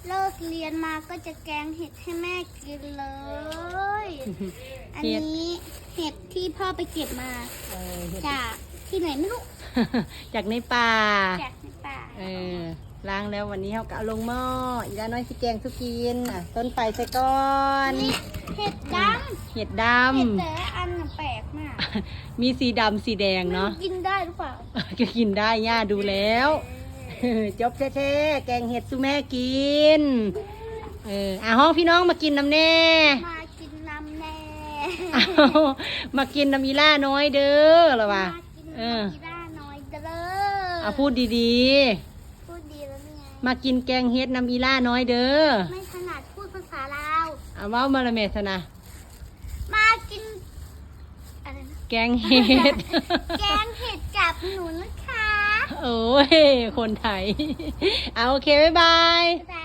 เลิกเรียนมาก็จะแกงเห็ดให้แม่กินเลย อันนี้เห็ดที่พ่อไปเก็บมาจากที่ไหนไม่รู้ จากในป่า จากในป่า ล้างแล้ววันนี้เขาก็เอาลงหม้ออีกแล้วน้อยสิแกงสุกินต้นไฟใส่ก้อน นี่เห็ดด เห็ดด ำเห็ดแต่ละอันน่ะแปลกมาก ำมีสีดำสีแดงเนาะ มันกินได้หรือเปล่า ก็กินได้ย่าดูแล้วจบแท้ๆแกงเห็ดสุแม่กินห้องพี่น้องมากินน้ำแน่ มากินน้ำแน่ เอามากินน้ำอีล่าน้อยเด้อหรอวะ มากินน้ำกีด้าน้อยเด้อ พูดดี พูดดีแล้วนี่ไง ๆมากินแกงเห็ดน้ำอีล่าน้อยเด้อ ไม่ถนัดพูดภาษาลาว เอาเว้ามาละเมสนะ มากินอะไรนะ แกงเห็ด แกงเห็ดกับหนูนะคะ โอ้ยคนไทยเอาโอเคบ๊ายบาย บ๊ายบาย